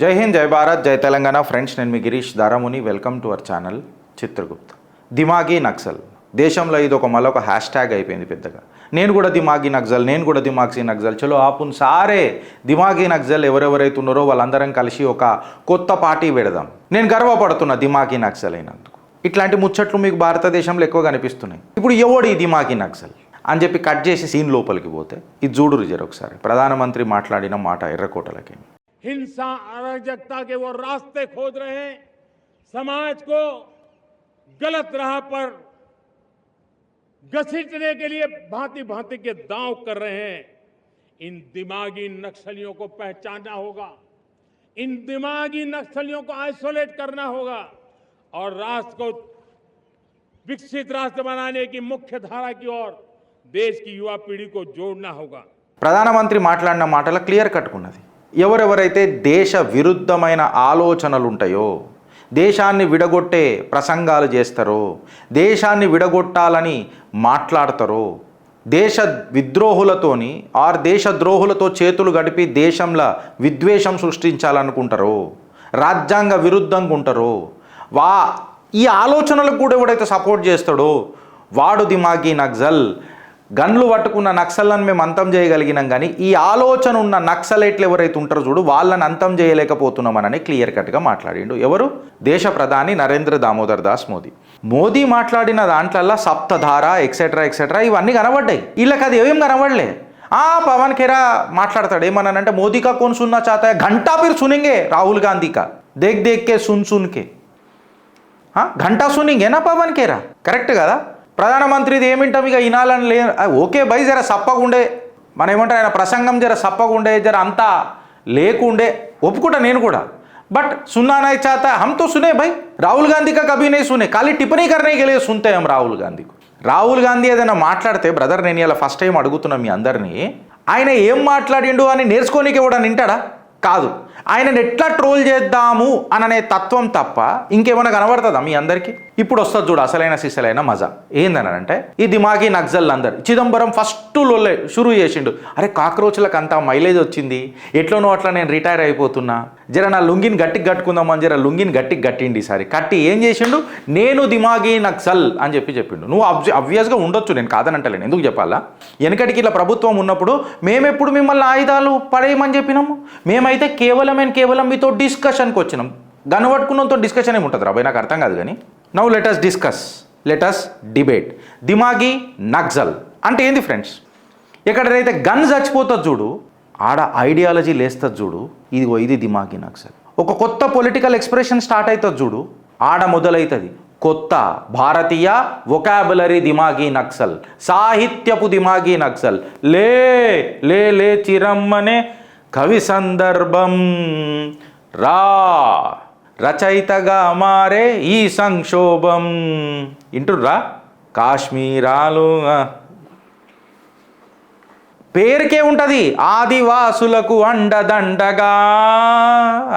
జై హింద్, జై భారత్, జై తెలంగాణ. ఫ్రెండ్స్, నేను మీ Girish Daramuni. Welcome to our channel Chitragupta. దిమాగీ నక్సల్ దేశంలో ఇది మళ్ళీ ఒక హ్యాష్ ట్యాగ్ అయిపోయింది పెద్దగా. నేను కూడా దిమాగీ నక్సల్, చలో ఆపున్ సారే దిమాగీ నక్సల్ ఎవరెవరైతే ఉన్నారో వాళ్ళందరం కలిసి ఒక కొత్త పార్టీ పెడదాం. నేను గర్వపడుతున్నా దిమాగీ నక్సల్ అయినందుకు. ఇట్లాంటి ముచ్చట్లు మీకు భారతదేశంలో ఎక్కువ కనిపిస్తున్నాయి. ఇప్పుడు ఎవడు ఈ దిమాగీ నక్సల్ అని చెప్పి కట్ చేసి సీన్ లోపలికి పోతే ఇది చూడురు జర ఒకసారి. ప్రధానమంత్రి మాట్లాడిన మాట ఎర్రకోటలకి. हिंसा अराजकता के वो रास्ते खोज रहे हैं, समाज को गलत राह पर घसीटने के लिए भांति भांति के दांव कर रहे हैं. इन दिमागी नक्सलियों को पहचानना होगा, इन दिमागी नक्सलियों को आइसोलेट करना होगा और राष्ट्र को विकसित राष्ट्र बनाने की मुख्य धारा की ओर देश की युवा पीढ़ी को जोड़ना होगा. ప్రధానమంత్రి మాట్లాడిన మాటల క్లియర్ కట్టుకున్నది. ఎవరెవరైతే దేశ విరుద్ధమైన ఆలోచనలు ఉంటాయో, దేశాన్ని విడగొట్టే ప్రసంగాలు చేస్తారో, దేశాన్ని విడగొట్టాలని మాట్లాడతారో, దేశ విద్రోహులతోని ఆర్ దేశద్రోహులతో చేతులు గడిపి దేశంలో విద్వేషం సృష్టించాలనుకుంటారో, రాజ్యాంగ విరుద్ధంగా ఉంటారో, ఈ ఆలోచనలకు కూడా ఎవడైతే సపోర్ట్ చేస్తాడో వాడు దిమాగీ నక్సల్. గన్లు పట్టుకున్న నక్సల్లను మేము అంతం చేయగలిగినాం, కానీ ఈ ఆలోచన ఉన్న నక్సలైట్లు ఎవరైతే ఉంటారో చూడు వాళ్ళని అంతం చేయలేకపోతున్నామని క్లియర్ కట్గా మాట్లాడిండు. ఎవరు? దేశ ప్రధాని నరేంద్ర దామోదర్ దాస్ మోదీ. మోదీ మాట్లాడిన దాంట్లల్లో సప్తధార ఎక్సెట్రా ఇవన్నీ కనబడ్డాయి. వీళ్ళకి అది ఏం కనబడలే. పవన్ ఖేరా మాట్లాడతాడు ఏమన్నానంటే, మోదీ కా కోన్ సున్నా చాతా హై, ఘంటా ఫిర్ సునేంగే రాహుల్ గాంధీ కా, దేఖ్ కే సున్ కే ఘంటా సునింగేనా పవన్ ఖేరా. కరెక్ట్ కదా? ప్రధానమంత్రిది ఏమింటాం ఇక వినాలని ఓకే బై, జర సప్పగుండే మనం ఏమంటారు ఆయన ప్రసంగం జర సప్పగుండే, జర అంతా లేకుండే ఒప్పుకుంటా నేను కూడా. బట్ सुनना नहीं चाहता, हम तो सुने भाई, రాహుల్ గాంధీ का कभी नहीं सुने, खाली टिप्पणी करने के लिए सुनते हम రాహుల్ గాంధీ. రాహుల్ గాంధీ ఏదైనా మాట్లాడితే బ్రదర్, నేను ఇలా ఫస్ట్ టైం అడుగుతున్నా మీ అందరినీ, ఆయన ఏం మాట్లాడిండు అని నేర్చుకోనికి ఎవడని వింటాడా? కాదు. ఆయనను ఎట్లా ట్రోల్ చేద్దాము అననే తత్వం తప్ప ఇంకేమైనా కనబడుతుందా మీ అందరికీ? ఇప్పుడు వస్తుంది చూడు అసలైన సిసలైన మజా. ఏందనంటే, ఈ దిమాగీ నక్సల్ అందరు చిదంబరం ఫస్ట్ లోలే షురూ చేసిండు. అరే కాక్రోచ్లకు అంతా మైలేజ్ వచ్చింది, ఎట్లనో అట్లా నేను రిటైర్ అయిపోతున్నా, జర నా లుంగిని గట్టికి కట్టుకుందామని జర లుంగిని గట్టికి కట్టిండి. ఈసారి కట్టి ఏం చేసిండు, నేను దిమాగీ నక్సల్ అని చెప్పిండు. నువ్వు అబ్వియస్గా ఉండొచ్చు, నేను కాదనంటలేను, ఎందుకు చెప్పాలా? వెనకటికి ఇలా ప్రభుత్వం ఉన్నప్పుడు మేమెప్పుడు మిమ్మల్ని ఆయుధాలు పడేయమని చెప్పినాము? మేమైతే కేవలం మీతో డిస్కషన్కి వచ్చినాం. గన్ను పట్టుకున్నంతో డిస్కషన్ ఏమి ఉంటుంది రాబాయ్, నాకు అర్థం కాదు. కానీ నౌ లెట్ us డిబేట్. దిమాగీ నక్సల్ అంటే ఏంది ఫ్రెండ్స్? ఎక్కడైతే గన్ చచ్చిపోతుంది చూడు, ఆడ ఐడియాలజీ లేస్తుంది చూడు, ఇది దిమాగీ నక్సల్. ఒక కొత్త పొలిటికల్ ఎక్స్ప్రెషన్ స్టార్ట్ అవుతుంది చూడు, ఆడ మొదలవుతుంది కొత్త భారతీయ వొకాబులరీ దిమాగీ నక్సల్, సాహిత్యపు దిమాగీ నక్సల్. లే లే లే చిరమ్మనే కవి సందర్భం రా, రచయితగా మారే ఈ సంక్షోభం. ఇంటుర్రా? కాశ్మీరాలు పేరుకే ఉంటుంది, ఆదివాసులకు అండదండగా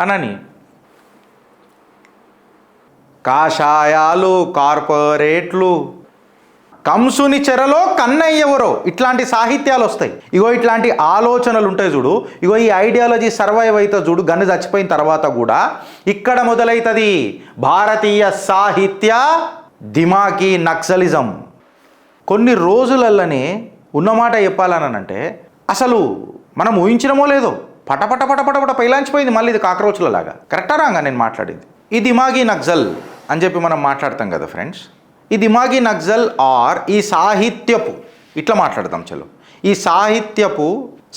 అనని. కాషాయాలు, కార్పొరేట్లు, కంసుని చెరలో కన్నయ్యెవరో, ఇట్లాంటి సాహిత్యాలు వస్తాయి. ఇట్లాంటి ఆలోచనలు ఉంటాయి చూడు, ఈ ఐడియాలజీ సర్వైవ్ అవుతుంది చూడు. గన్ను చచ్చిపోయిన తర్వాత కూడా ఇక్కడ మొదలవుతుంది భారతీయ సాహిత్య దిమాగీ నక్సలిజం. కొన్ని రోజులల్లనే ఉన్నమాట చెప్పాలనంటే, అసలు మనం ఊహించినమో లేదో పటపట పైలాంచిపోయింది మళ్ళీ ఇది కాక్రోచ్లలాగా. కరెక్టా రాంగా నేను మాట్లాడింది? ఈ దిమాగీ నక్సల్ అని చెప్పి మనం మాట్లాడతాం కదా ఫ్రెండ్స్. ఈ దిమాగీ నక్సల్ ఆర్ ఈ సాహిత్యపు, ఇట్లా మాట్లాడతాం చలో, ఈ సాహిత్యపు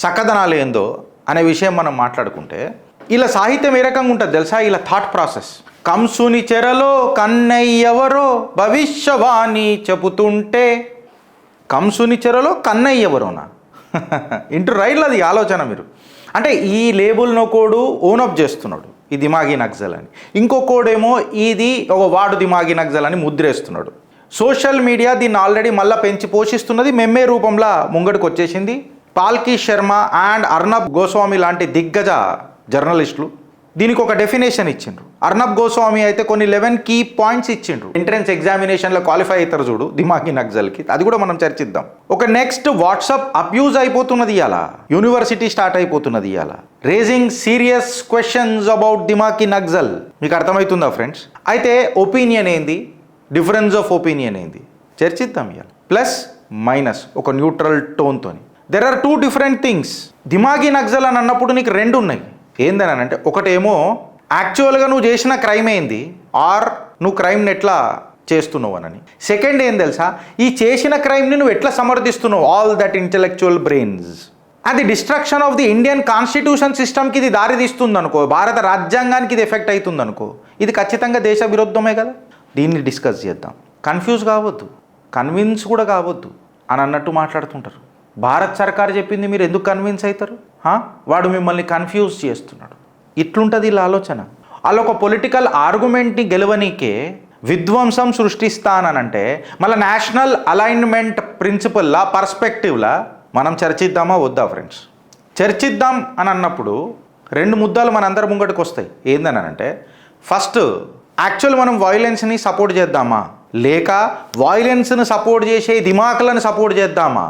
సకదనాలు ఏందో అనే విషయం మనం మాట్లాడుకుంటే, ఇలా సాహిత్యం ఏ రకంగా ఉంటుంది తెలుసా? ఇలా థాట్ ప్రాసెస్. కంసుని చెరలో కన్నయ్యెవరో భవిష్యవాణి చెబుతుంటే, కంసుని చెరలో కన్నయ్యెవరోనా ఇంటూ రైళ్ళది ఆలోచన మీరు. అంటే ఈ లేబుల్ను కోడు ఓనప్ చేస్తున్నాడు ఈ దిమాగీ నక్సల్ అని. ఇంకొకడేమో ఇది ఒక వాడు దిమాగీ నక్సల్ అని ముద్రేస్తున్నాడు. సోషల్ మీడియా దీన్ని ఆల్రెడీ మళ్ళీ పెంచి పోషిస్తున్నది, మెమ్మే రూపంలో ముంగడికి వచ్చేసింది. పాల్కీ శర్మ అండ్ అర్నబ్ గోస్వామి లాంటి దిగ్గజ జర్నలిస్టులు దీనికి ఒక డెఫినేషన్ ఇచ్చిండ్రు. అర్నబ్ గోస్వామి అయితే కొన్ని 11 కీ పాయింట్స్ ఇచ్చిండ్రు. ఎంట్రన్స్ ఎగ్జామినేషన్లో క్వాలిఫై అవుతారు చూడు దిమాగి నక్సల్కి, అది కూడా మనం చర్చిద్దాం. ఒక నెక్స్ట్ వాట్సాప్ అబ్యూజ్ అయిపోతున్నది ఇవాళ, యూనివర్సిటీ స్టార్ట్ అయిపోతున్నది ఇవాళ. రేజింగ్ సీరియస్ క్వశ్చన్స్ అబౌట్ దిమాగి నక్సల్. మీకు అర్థమవుతుందా ఫ్రెండ్స్? అయితే ఒపీనియన్ ఏంది, డిఫరెన్స్ ఆఫ్ ఒపీనియన్ ఏంది చర్చిద్దాం ఇవాళ. ప్లస్ మైనస్ ఒక న్యూట్రల్ టోన్తోని. There are 2 different things. దిమాగి నక్సల్ అని అన్నప్పుడు నీకు 2 ఉన్నాయి. ఏందని అంటే ఒకటేమో యాక్చువల్గా నువ్వు చేసిన క్రైమ్ ఏంది, ఆర్ నువ్వు క్రైమ్ని ఎట్లా చేస్తున్నావు అని. సెకండ్ ఏం తెలుసా, ఈ చేసిన క్రైమ్ని నువ్వు ఎట్లా సమర్థిస్తున్నావు, ఆల్ దట్ ఇంటెలెక్చువల్ బ్రెయిన్స్. అది destruction of the Indian constitution సిస్టమ్కి ఇది దారి తీస్తుంది అనుకో, భారత రాజ్యాంగానికి ఇది ఎఫెక్ట్ అవుతుంది అనుకో, ఇది ఖచ్చితంగా దేశ విరుద్ధమే కదా. దీన్ని డిస్కస్ చేద్దాం. కన్ఫ్యూజ్ కావద్దు, కన్విన్స్ కూడా కావద్దు అని అన్నట్టు మాట్లాడుతుంటారు. భారత్ సర్కార్ చెప్పింది మీరు ఎందుకు కన్విన్స్ అవుతారు? వాడు మిమ్మల్ని కన్ఫ్యూజ్ చేస్తున్నాడు. ఇట్లుంటుంది వీళ్ళ ఆలోచన. వాళ్ళు ఒక పొలిటికల్ ఆర్గ్యుమెంట్ని గెలవనీకే విధ్వంసం సృష్టిస్తానంటే మళ్ళీ నేషనల్ అలైన్మెంట్ ప్రిన్సిపల్లా పర్స్పెక్టివ్లా మనం చర్చిద్దామా వద్దా ఫ్రెండ్స్? చర్చిద్దాం అని అన్నప్పుడు 2 ముద్దాలు మన అందరి ముంగటికి వస్తాయి. ఏందని అంటే ఫస్ట్, యాక్చువల్ మనం వైలెన్స్ని సపోర్ట్ చేద్దామా, లేక వైలెన్స్ని సపోర్ట్ చేసే దిమాకులను సపోర్ట్ చేద్దామా,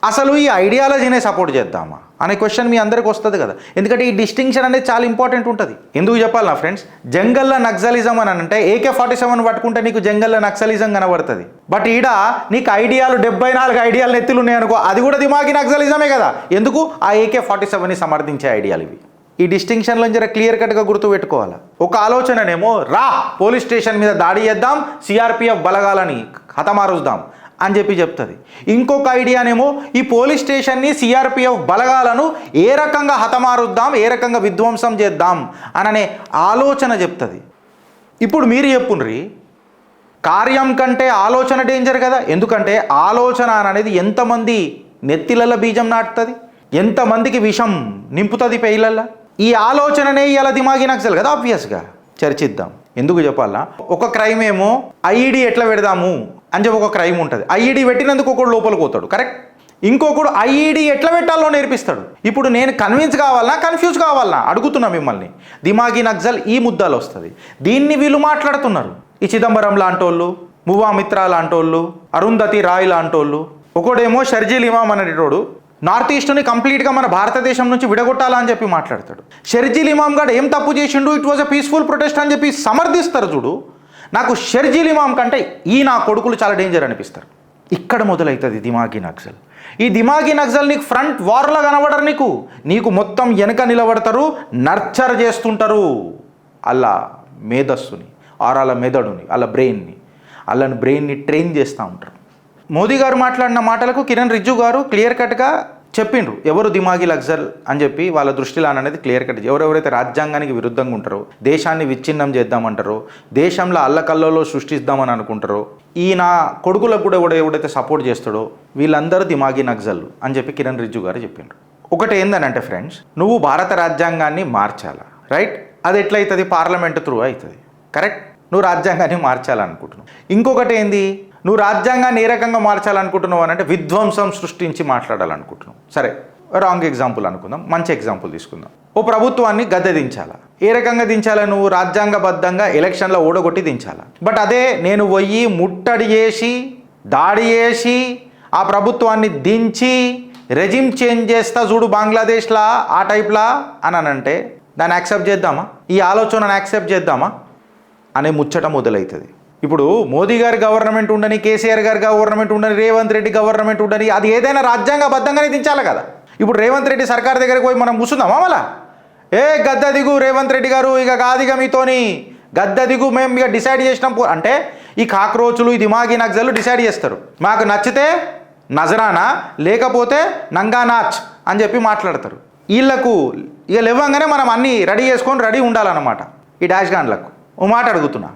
అసలు ఈ ఐడియాలజీనే సపోర్ట్ చేద్దామా అనే క్వశ్చన్ మీ అందరికి వస్తుంది కదా. ఎందుకంటే ఈ డిస్టింక్షన్ అనేది చాలా ఇంపార్టెంట్ ఉంటుంది. ఎందుకు చెప్పాలి నా ఫ్రెండ్స్, జంగల్లో నక్సలిజం అని అంటే AK-47 పట్టుకుంటే నీకు జంగల్లో నక్సలిజం కనబడుతుంది. బట్ ఈడ నీకు ఐడియాలు 74 ఐడియాలు నెత్తులు ఉన్నాయనుకో, అది కూడా దిమాగి నక్సలిజమే కదా. ఎందుకు? ఆ AK-47ని సమర్థించే ఐడియాలు ఇవి. ఈ డిస్టింక్షన్లో జర క్లియర్ కట్గా గుర్తుపెట్టుకోవాలి. ఒక ఆలోచననేమో పోలీస్ స్టేషన్ మీద దాడి చేద్దాం, CRPF బలగాలని హతమారుద్దాం అని చెప్తుంది. ఇంకొక ఐడియానేమో ఈ పోలీస్ స్టేషన్ని CRPF బలగాలను ఏ రకంగా హతమారుద్దాం, ఏ రకంగా విధ్వంసం చేద్దాం అననే ఆలోచన చెప్తుంది. ఇప్పుడు మీరు చెప్పుండ్రి, కార్యం కంటే ఆలోచన డేంజర్ కదా. ఎందుకంటే ఆలోచన అనేది ఎంతమంది నెత్తిలల్ల బీజం నాటుతుంది, ఎంతమందికి విషం నింపుతుంది పెయిలల్లా. ఈ ఆలోచననే ఇలా దిమాగి నక్సల్ కదా. ఆబ్వియస్గా చర్చిద్దాం. ఎందుకు చెప్పాలా, ఒక క్రైమ్ ఏమో IED ఎట్లా పెడదాము అని చెప్పి ఒక క్రైమ్ ఉంటుంది. IED పెట్టినందుకు ఒకడు లోపలికి పోతాడు, కరెక్ట్. ఇంకొకడు IED ఎట్లా పెట్టాలో నేర్పిస్తాడు. ఇప్పుడు నేను కన్విన్స్ కావాలన్నా కన్ఫ్యూజ్ కావాలన్నా అడుగుతున్నా మిమ్మల్ని. దిమాగి నక్సల్ ఈ ముద్దాలు వస్తుంది. దీన్ని వీళ్ళు మాట్లాడుతున్నారు. ఈ చిదంబరం లాంటి వాళ్ళు, మువా మిత్రా లాంటి వాళ్ళు, అరుంధతి రాయ్ లాంటి వాళ్ళు. ఒకడేమో షర్జీల్ ఇమామ్ అనేటోడు నార్త్ ఈస్ట్ని కంప్లీట్గా మన భారతదేశం నుంచి విడగొట్టాలని చెప్పి మాట్లాడతాడు. షర్జీల్ ఇమామ్ గారు ఏం తప్పు చేసిండు, it was a peaceful protest అని చెప్పి సమర్థిస్తారు చూడు. నాకు షర్జీల్ ఇమామ్ కంటే నా కొడుకులు చాలా డేంజర్ అనిపిస్తారు. ఇక్కడ మొదలవుతుంది దిమాగి నక్సల్. ఈ దిమాగి నక్సల్ నీకు ఫ్రంట్ వార్లో కనబడరు, నీకు మొత్తం వెనక నిలబడతారు, నర్చర్ చేస్తుంటారు అలా మేధస్సుని, ఆరాల మెదడుని, అలా బ్రెయిన్ని ట్రైన్ చేస్తూ ఉంటారు. మోదీ గారు మాట్లాడిన మాటలకు కిరణ్ రిజ్జు గారు క్లియర్ కట్గా చెప్పిండ్రు ఎవరు దిమాగి నక్సల్ అని చెప్పి. వాళ్ళ దృష్టిలో అనేది క్లియర్ కట్, ఎవరెవరైతే రాజ్యాంగానికి విరుద్ధంగా ఉంటారో, దేశాన్ని విచ్ఛిన్నం చేద్దామంటారో, దేశంలో అల్లకల్లలో సృష్టిద్దామని అనుకుంటారో, నా కొడుకులకు కూడా ఎవడైతే సపోర్ట్ చేస్తాడో వీళ్ళందరూ దిమాగి నక్సల్ అని చెప్పి కిరణ్ రిజ్జు గారు చెప్పిండ్రు. ఒకటి ఏందనంటే ఫ్రెండ్స్, నువ్వు భారత రాజ్యాంగాన్ని మార్చాలా, రైట్? అది ఎట్లయితుంది? పార్లమెంట్ త్రూ అవుతుంది, కరెక్ట్. నువ్వు రాజ్యాంగాన్ని మార్చాలనుకుంటున్నావు. ఇంకొకటి ఏంది, నువ్వు రాజ్యాంగాన్ని ఏ రకంగా మార్చాలనుకుంటున్నావు అని అంటే విధ్వంసం సృష్టించి మాట్లాడాలనుకుంటున్నావు. సరే, రాంగ్ ఎగ్జాంపుల్ అనుకుందాం, మంచి ఎగ్జాంపుల్ తీసుకుందాం. ఓ ప్రభుత్వాన్ని గద్దె దించాలా. ఏ రకంగా దించాలా? నువ్వు రాజ్యాంగబద్ధంగా ఎలక్షన్లో ఓడగొట్టి దించాలా. బట్ అదే నేను పోయి ముట్టడి చేసి, దాడి చేసి, ఆ ప్రభుత్వాన్ని దించి రెజిమ్ చేంజ్ చేస్తా చూడు బంగ్లాదేశ్లా, ఆ టైప్లా అని అంటే దాన్ని యాక్సెప్ట్ చేద్దామా? ఈ ఆలోచనను యాక్సెప్ట్ చేద్దామా అనే ముచ్చట మొదలవుతుంది. ఇప్పుడు మోదీ గారి గవర్నమెంట్ ఉండని, కేసీఆర్ గారి గవర్నమెంట్ ఉండని, రేవంత్ రెడ్డి గవర్నమెంట్ ఉండని, అది ఏదైనా రాజ్యాంగబద్ధంగానే దించాలి కదా. ఇప్పుడు రేవంత్ రెడ్డి సర్కార్ దగ్గరికి పోయి మనం కూర్చుందామా మళ్ళా? గద్ద దిగు రేవంత్ రెడ్డి గారు, ఇక కాదిగా మీతోని గద్ద దిగు, మేము ఇక డిసైడ్ చేసినాం అంటే ఈ కాక్రోచులు, ఈ దిమాగి నక్సలు డిసైడ్ చేస్తారు. మాకు నచ్చితే నజరానా, లేకపోతే నంగానాచ్ అని చెప్పి మాట్లాడతారు. వీళ్ళకు ఇక లేవంగానే మనం అన్నీ రెడీ చేసుకొని రెడీ ఉండాలన్నమాట. ఈ డాష్ గాన్లకు ఓ మాట అడుగుతున్నా,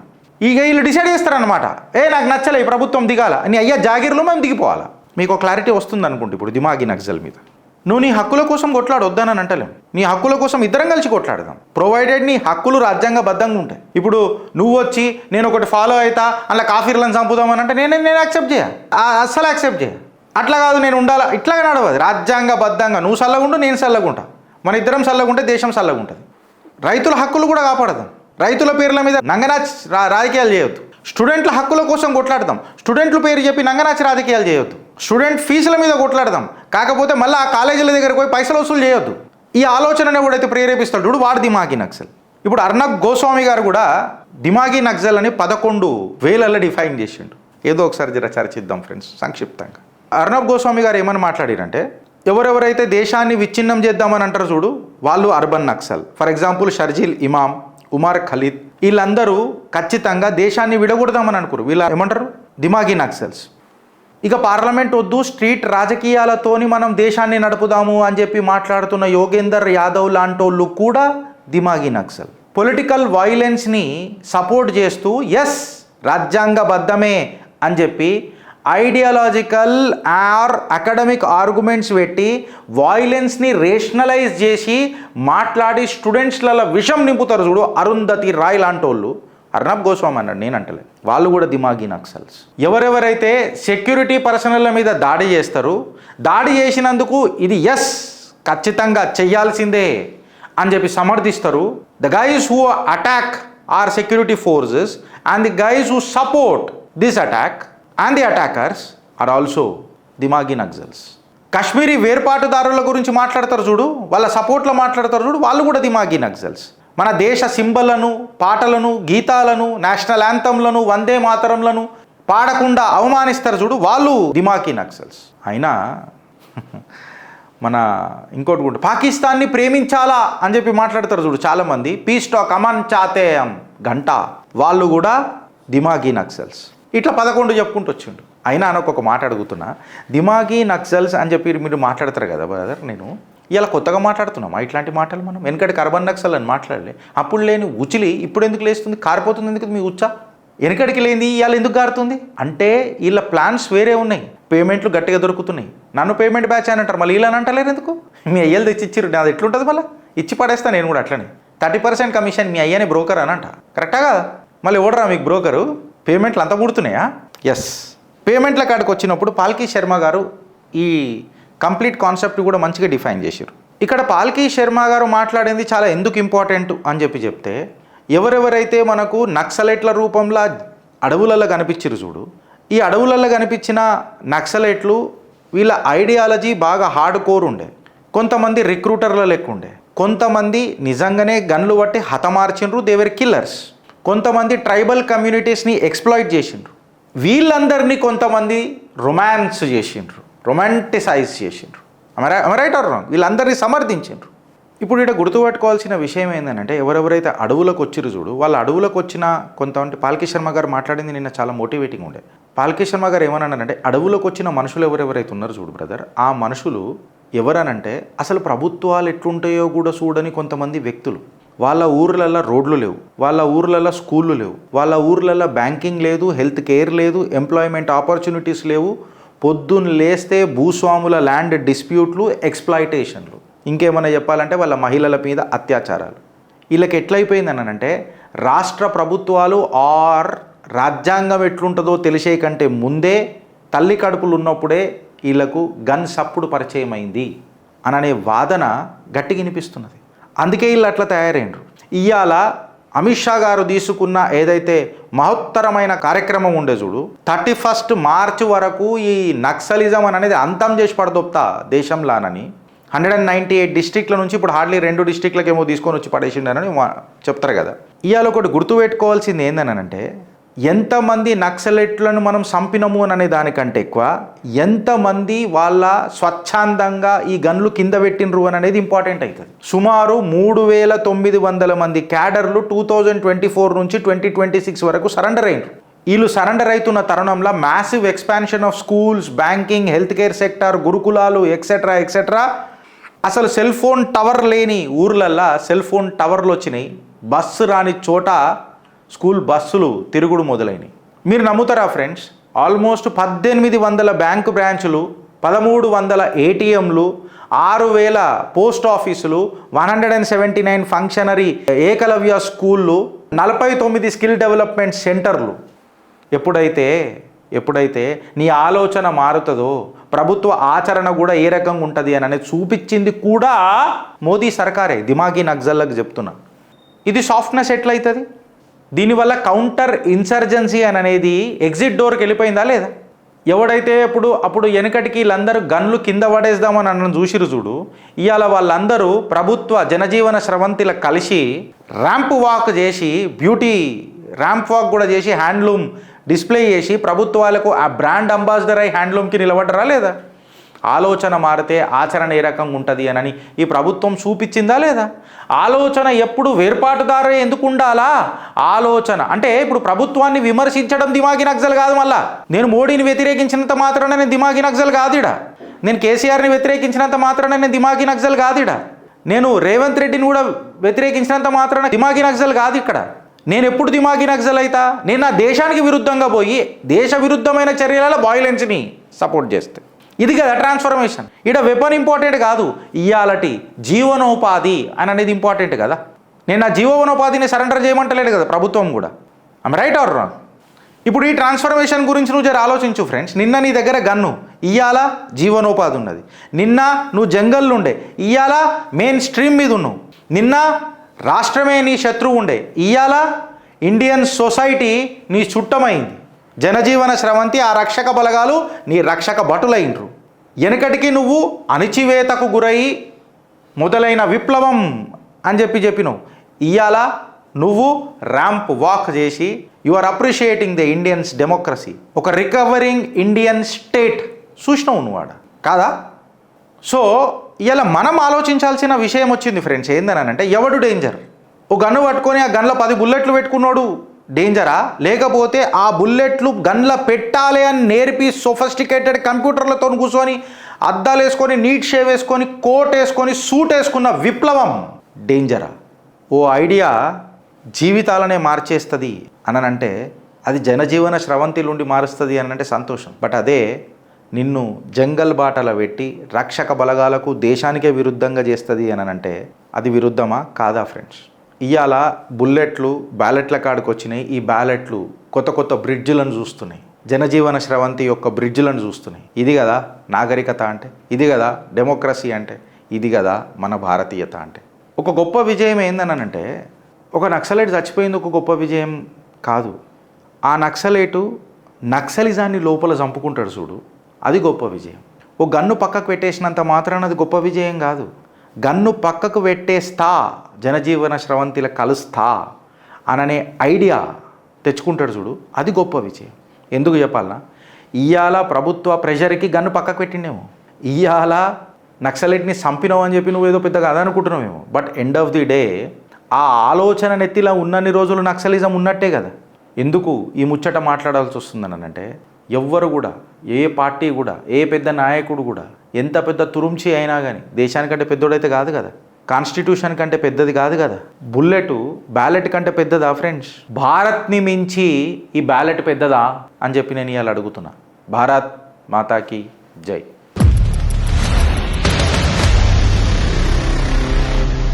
ఇక వీళ్ళు డిసైడ్ చేస్తారనమాట. నాకు నచ్చలే ఈ ప్రభుత్వం దిగాల అని, అయ్యా జాగీర్లో మేము దిగిపోవాలా. మీకు క్లారిటీ వస్తుంది అనుకుంటే ఇప్పుడు దిమాగి నక్సల్ మీద. నువ్వు నీ హక్కుల కోసం కొట్లాడొద్దానని అంటలేం, నీ హక్కుల కోసం ఇద్దరం కలిసి కొట్లాడదాం, ప్రొవైడెడ్ నీ హక్కులు రాజ్యాంగబద్ధంగా ఉంటాయి. ఇప్పుడు నువ్వు వచ్చి నేను ఒకటి ఫాలో అవుతా అలా కాఫీర్లను చంపుదామని అంటే నేను యాక్సెప్ట్ చేయ, అస్సలు యాక్సెప్ట్ చేయ. అట్లా కాదు నేను ఉండాలా, ఇట్లాగా నడవదు. రాజ్యాంగబద్ధంగా నువ్వు చల్లగుంటూ నేను చల్లగుంటా, మన ఇద్దరం చల్లగుంటే దేశం చల్లగుంటుంది. రైతుల హక్కులు కూడా కాపాడదాం. రైతుల పేర్ల మీద నంగనాచి రాజకీయాలు చేయొద్దు. స్టూడెంట్ల హక్కుల కోసం కొట్లాడదాం, స్టూడెంట్ల పేరు చెప్పి నంగనాచి రాజకీయాలు చేయొద్దు. స్టూడెంట్ ఫీజుల మీద కొట్లాడదాం, కాకపోతే మళ్ళీ ఆ కాలేజీల దగ్గరకు పోయి పైసలు వసూలు చేయొద్దు. ఈ ఆలోచననే ఎవడైతే ప్రేరేపిస్తాడు చూడు వాడు దిమాగి నక్సల్. ఇప్పుడు అర్నబ్ గోస్వామి గారు కూడా దిమాగి నక్సల్ అని 11,000 డిఫైన్ చేసిండు. ఏదో ఒకసారి జర చర్చిద్దాం ఫ్రెండ్స్ సంక్షిప్తంగా. అర్నబ్ గోస్వామి గారు ఏమని మాట్లాడారంటే, ఎవరెవరైతే దేశాన్ని విచ్ఛిన్నం చేద్దామని అంటారు చూడు వాళ్ళు urban Naxal. For example Sharjeel Imam, Umar Khalid, వీళ్ళందరూ ఖచ్చితంగా దేశాన్ని విడగొడదామని అనుకోరు. వీళ్ళ ఏమంటారు? దిమాగి నక్సల్స్. ఇక పార్లమెంట్ వద్దు, స్ట్రీట్ రాజకీయాలతోని మనం దేశాన్ని నడుపుదాము అని చెప్పి మాట్లాడుతున్న యోగేందర్ యాదవ్ లాంటోళ్ళు కూడా దిమాగి నక్సల్. పొలిటికల్ వైలెన్స్ని సపోర్ట్ చేస్తూ ఎస్ రాజ్యాంగబద్ధమే అని చెప్పి ఐడియాలజికల్ ఆర్ అకాడమిక్ ఆర్గ్యుమెంట్స్ పెట్టి వాయిలెన్స్ని రేషనలైజ్ చేసి మాట్లాడి స్టూడెంట్స్లలో విషం నింపుతారు చూడు అరుంధతి రాయ్ లాంటోళ్ళు. అర్నబ్ గోస్వామి అన్నాడు, నేను అంటలే. వాళ్ళు కూడా దిమాగి నక్సల్స్. ఎవరెవరైతే సెక్యూరిటీ పర్సనల్ మీద దాడి చేస్తారు, దాడి చేసినందుకు ఇది ఎస్ ఖచ్చితంగా చెయ్యాల్సిందే అని చెప్పి సమర్థిస్తారు. The guys who attack our security forces and the guys who support this attack and the attackers are also దిమాగి నక్సల్స్. కాశ్మీరీ వేర్పాటుదారుల గురించి మాట్లాడతారు చూడు, వాళ్ళ సపోర్ట్లో మాట్లాడతారు చూడు, వాళ్ళు కూడా దిమాగి నక్సల్స్. మన దేశ సింబళ్లను, పాటలను, గీతాలను, నేషనల్ యాంథమ్లను, వందే మాతరంలను పాడకుండా అవమానిస్తారు చూడు, వాళ్ళు దిమాగి నక్సల్స్. అయినా మన ఇంకోటి కూడా పాకిస్తాన్ని ప్రేమించాలా అని చెప్పి మాట్లాడతారు చూడు చాలామంది, పీస్ టాక్ అమన్ చాతేయం గంట, వాళ్ళు కూడా దిమాగి నక్సల్స్. ఇట్లా 11 చెప్పుకుంటూ వచ్చిండు. అయినా అని ఒక మాట అడుగుతున్నా, దిమాగి నక్సల్స్ అని చెప్పి మీరు మాట్లాడతారు కదా బ్రదర్, నేను ఇలా కొత్తగా మాట్లాడుతున్నామా ఇట్లాంటి మాటలు? మనం వెనకటికి అర్బన్ నక్సల్ అని మాట్లాడలే. అప్పుడు లేని ఉచిలి ఇప్పుడు ఎందుకు లేస్తుంది, కారిపోతుంది ఎందుకు మీ ఉచ్చ? వెనకటికి లేనిది ఇవాళ ఎందుకు కారుతుంది అంటే వీళ్ళ ప్లాన్స్ వేరే ఉన్నాయి, పేమెంట్లు గట్టిగా దొరుకుతున్నాయి. నన్ను పేమెంట్ బ్యాచ్ అని అంటారు, మళ్ళీ ఇలా అంటలేరు ఎందుకు? మీ అయ్యలు తెచ్చి ఇచ్చిర్రు, నాది ఎట్లుంటుంది మళ్ళీ ఇచ్చి పడేస్తా నేను కూడా అట్లనే. 30% కమిషన్ మీ అయ్యనే బ్రోకర్ అని అంట, కరెక్టా కదా? మళ్ళీ ఓడరా మీకు బ్రోకరు? పేమెంట్లు అంత పుడుతున్నాయా? ఎస్. పేమెంట్ల కాడికి వచ్చినప్పుడు పాల్కీ శర్మ గారు ఈ కంప్లీట్ కాన్సెప్ట్ కూడా మంచిగా డిఫైన్ చేశారు. ఇక్కడ పాల్కీ శర్మ గారు మాట్లాడింది చాలా ఎందుకు ఇంపార్టెంట్ అని చెప్తే, ఎవరెవరైతే మనకు నక్సలైట్ల రూపంలో అడవులలో కనిపించారు చూడు, ఈ అడవులలో కనిపించిన నక్సలైట్లు వీళ్ళ ఐడియాలజీ బాగా హార్డ్ కోర్ ఉండే. కొంతమంది రిక్రూటర్ల లెక్క ఉండే, కొంతమంది నిజంగానే గన్లు పట్టి హతమార్చిండ్రు, దేవర్ కిల్లర్స్. కొంతమంది ట్రైబల్ కమ్యూనిటీస్ని ఎక్స్ప్లాయిట్ చేసిండ్రు. వీళ్ళందరినీ కొంతమంది రొమాన్స్ చేసిండ్రు, రొమాంటిసైజ్ చేసిండ్రు. Right are wrong? వీళ్ళందరినీ సమర్థించిండ్రు. ఇప్పుడు ఇక్కడ గుర్తుపెట్టుకోవాల్సిన విషయం ఏంటంటే, ఎవరెవరైతే అడవులకు వచ్చిరు చూడు, వాళ్ళ అడవులకు వచ్చిన కొంతమంది, పాల్కీ శర్మ గారు మాట్లాడింది నిన్న చాలా మోటివేటింగ్ ఉండే. పాల్కీ శర్మ గారు ఏమన్నానంటే, అడవులకు వచ్చిన మనుషులు ఎవరెవరైతే ఉన్నారు చూడు బ్రదర్, ఆ మనుషులు ఎవరనంటే అసలు ప్రభుత్వాలు ఎట్లుంటాయో కూడా చూడని కొంతమంది వ్యక్తులు. వాళ్ళ ఊర్లలో రోడ్లు లేవు, వాళ్ళ ఊర్లలో స్కూళ్ళు లేవు, వాళ్ళ ఊర్లలో బ్యాంకింగ్ లేదు, హెల్త్ కేర్ లేదు, ఎంప్లాయ్మెంట్ ఆపర్చునిటీస్ లేవు. పొద్దున్న లేస్తే భూస్వాముల ల్యాండ్ డిస్ప్యూట్లు, ఎక్స్ప్లాయిటేషన్లు, ఇంకేమైనా చెప్పాలంటే వాళ్ళ మహిళల మీద అత్యాచారాలు. వీళ్ళకి ఎట్లయిపోయిందనంటే, రాష్ట్ర ప్రభుత్వాలు ఆర్ రాజ్యాంగం ఎట్లుంటుందో తెలిసే కంటే ముందే తల్లి కడుపులు ఉన్నప్పుడే వీళ్ళకు గన్ సప్పుడు పరిచయం అయింది అననే వాదన గట్టిగా వినిపిస్తున్నది. అందుకే వీళ్ళు అట్లా తయారైనరు. ఇవాళ అమిత్ షా గారు తీసుకున్న ఏదైతే మహత్తరమైన కార్యక్రమం ఉండే చూడు, 31 మార్చి వరకు ఈ నక్సలిజం అనేది అంతం చేసి పడదొప్తా దేశంలానని 198 డిస్ట్రిక్ట్ల నుంచి ఇప్పుడు హార్డ్లీ 2 డిస్ట్రిక్ట్లకు ఏమో తీసుకొని వచ్చి పడేసిండని చెప్తారు కదా. ఇవాళ ఒకటి గుర్తుపెట్టుకోవాల్సింది ఏందనంటే, ఎంతమంది నక్సలైట్లను మనం చంపినము అనే దానికంటే ఎక్కువ ఎంతమంది వాళ్ళ స్వచ్ఛందంగా ఈ గన్లు కింద పెట్టినరు అని అనేది ఇంపార్టెంట్ అవుతుంది. సుమారు 3,900 మంది క్యాడర్లు 2024 నుంచి 2026 వరకు సరెండర్ అయినరు. వీళ్ళు సరెండర్ అవుతున్న తరుణంలో massive expansion of schools, banking, health care sector, గురుకులాలు ఎక్సెట్రా. అసలు సెల్ ఫోన్ టవర్ లేని ఊర్లల్లో సెల్ ఫోన్ టవర్లు వచ్చినాయి. బస్సు రాని చోట స్కూల్ బస్సులు తిరుగుడు మొదలైనవి. మీరు నమ్ముతారా ఫ్రెండ్స్, ఆల్మోస్ట్ 1,800 బ్యాంకు బ్రాంచులు, 1,300 ఏటీఎంలు, 6,000 పోస్ట్ ఆఫీసులు, 179 ఫంక్షనరీ ఏకలవ్య స్కూళ్ళు, 49 స్కిల్ డెవలప్మెంట్ సెంటర్లు. ఎప్పుడైతే నీ ఆలోచన మారుతుందో ప్రభుత్వ ఆచరణ కూడా ఏ రకంగా ఉంటుంది అని అనేది చూపించింది కూడా మోదీ సర్కారే. దిమాగి నక్సల్లకు చెప్తున్నా, ఇది సాఫ్ట్నెస్ ఎట్లయితుంది? దీనివల్ల కౌంటర్ ఇన్సర్జెన్సీ అని అనేది ఎగ్జిట్ డోర్కి వెళ్ళిపోయిందా లేదా? ఎవడైతే అప్పుడు వెనకటికి వీళ్ళందరూ గన్లు కింద పడేద్దామని అన్న చూసిరు చూడు, ఇవాళ వాళ్ళందరూ ప్రభుత్వ జనజీవన స్రవంతిల కలిసి ర్యాంప్ వాక్ చేసి, బ్యూటీ ర్యాంప్ వాక్ కూడా చేసి, హ్యాండ్లూమ్ డిస్ప్లే చేసి ప్రభుత్వాలకు ఆ బ్రాండ్ అంబాసిడర్ అయి హ్యాండ్లూమ్కి నిలబడరా లేదా? ఆలోచన మారితే ఆచరణ ఏ రకంగా ఉంటుంది అని ఈ ప్రభుత్వం చూపించిందా లేదా? ఆలోచన ఎప్పుడు వేర్పాటుదారే ఎందుకు ఉండాలా? ఆలోచన అంటే ఇప్పుడు ప్రభుత్వాన్ని విమర్శించడం దిమాగి నక్సల్ కాదు. మళ్ళా నేను మోడీని వ్యతిరేకించినంత మాత్రాన నేను దిమాగి నక్సల్ కాదుడా. నేను కేసీఆర్ని వ్యతిరేకించినంత మాత్రాన నేను దిమాగి నక్సల్ కాదుడా. నేను రేవంత్ రెడ్డిని కూడా వ్యతిరేకించినంత మాత్రాన దిమాగి నక్సల్ కాదు ఇక్కడ. నేను ఎప్పుడు దిమాగి నక్సల్ అవుతా? నేను నా దేశానికి విరుద్ధంగా పోయి దేశ విరుద్ధమైన చర్యల వాయిలెన్స్ని సపోర్ట్ చేస్తే. ఇది కదా ట్రాన్స్ఫర్మేషన్. ఇక్కడ వెపన్ ఇంపార్టెంట్ కాదు, ఇయాలటి జీవనోపాధి అని అనేది ఇంపార్టెంట్ కదా. నేను నా జీవనోపాధిని సరెండర్ చేయమంటలేదు కదా ప్రభుత్వం కూడా. I'm right are wrong? ఇప్పుడు ఈ ట్రాన్స్ఫర్మేషన్ గురించి నువ్వు జర ఆలోచించు ఫ్రెండ్స్. నిన్న నీ దగ్గర గన్ను, ఇయ్యాల జీవనోపాధి ఉన్నది. నిన్న నువ్వు జంగల్లో ఉండే, ఇయ్యాల మెయిన్ స్ట్రీమ్ మీద ఉన్నావు. నిన్న రాష్ట్రమే నీ శత్రువు ఉండే, ఇయ్యాల ఇండియన్ సొసైటీ నీ చుట్టమైంది. జనజీవన స్రవంతి ఆ రక్షక బలగాలు నీ రక్షక భటులైనరు. వెనకటికి నువ్వు అణిచివేతకు గురయి మొదలైన విప్లవం అని చెప్పినావు. ఇవాళ నువ్వు ర్యాంప్ వాక్ చేసి you are appreciating the Indians democracy, ఒక రికవరింగ్ ఇండియన్ స్టేట్ చూసినావు నువ్వు ఆడ కాదా? సో ఇవాళ మనం ఆలోచించాల్సిన విషయం వచ్చింది ఫ్రెండ్స్. ఏందని అంటే ఎవడు డేంజర్? ఒక గన్ను పట్టుకొని ఆ గన్లో 10 బుల్లెట్లు పెట్టుకున్నాడు డేంజరా? లేకపోతే ఆ బుల్లెట్లు గన్ల పెట్టాలి అని నేర్పి సోఫిస్టికేటెడ్ కంప్యూటర్లతో కూర్చొని అద్దాలు వేసుకొని నీట్ షేవ్ వేసుకొని కోట్ వేసుకొని సూట్ వేసుకున్న విప్లవం డేంజరా? ఓ ఐడియా జీవితాలనే మార్చేస్తుంది అనంటే అది జనజీవన స్రవంతిలుండి మారుస్తుంది అనంటే సంతోషం. బట్ అదే నిన్ను జంగల్ బాటల పెట్టి రక్షక బలగాలకు దేశానికే విరుద్ధంగా చేస్తుంది అనంటే అది విరుద్ధమా కాదా ఫ్రెండ్స్? ఇవాళ బుల్లెట్లు బ్యాలెట్ల కాడికి వచ్చినాయి. ఈ బ్యాలెట్లు కొత్త కొత్త బ్రిడ్జ్లను చూస్తున్నాయి, జనజీవన స్రవంతి యొక్క బ్రిడ్జ్లను చూస్తున్నాయి. ఇది కదా నాగరికత అంటే, ఇది కదా డెమోక్రసీ అంటే, ఇది కదా మన భారతీయత అంటే. ఒక గొప్ప విజయం ఏందనంటే ఒక నక్సలైట్ చచ్చిపోయింది ఒక గొప్ప విజయం కాదు. ఆ నక్సలిజాన్ని లోపల చంపుకుంటాడు చూడు, అది గొప్ప విజయం. ఓ గన్ను పక్కకు పెట్టేసినంత మాత్రాన అది గొప్ప విజయం కాదు. గన్ను పక్కకు పెట్టేస్తా, జనజీవన స్రవంతిల కలుస్తా అననే ఐడియా తెచ్చుకుంటాడు చూడు, అది గొప్ప విజయం. ఎందుకు చెప్పాలన్నా, ఇవాళ ప్రభుత్వ ప్రెషర్కి గన్ను పక్కకు పెట్టిండేమో, ఇవాళ నక్సలైట్ని చంపినావు అని చెప్పి నువ్వేదో పెద్దగా అదనుకుంటున్నావేమో. But end of the day ఆ ఆలోచన నెత్తిలా ఉన్నన్ని రోజులు నక్సలిజం ఉన్నట్టే కదా. ఎందుకు ఈ ముచ్చట మాట్లాడాల్సి వస్తుందని అంటే, ఎవ్వరు కూడా ఏ పార్టీ కూడా ఏ పెద్ద నాయకుడు కూడా ఎంత పెద్ద తురుంచి అయినా కానీ దేశానికంటే పెద్దోడైతే కాదు కదా, కాన్స్టిట్యూషన్ కంటే పెద్దది కాదు కదా. బ్యాలెట్ కంటే పెద్దదా ఫ్రెండ్స్? భారత్ని మించి ఈ బ్యాలెట్ పెద్దదా అని చెప్పి నేను ఇవాళ అడుగుతున్నా. భారత్ మాతాకి జై.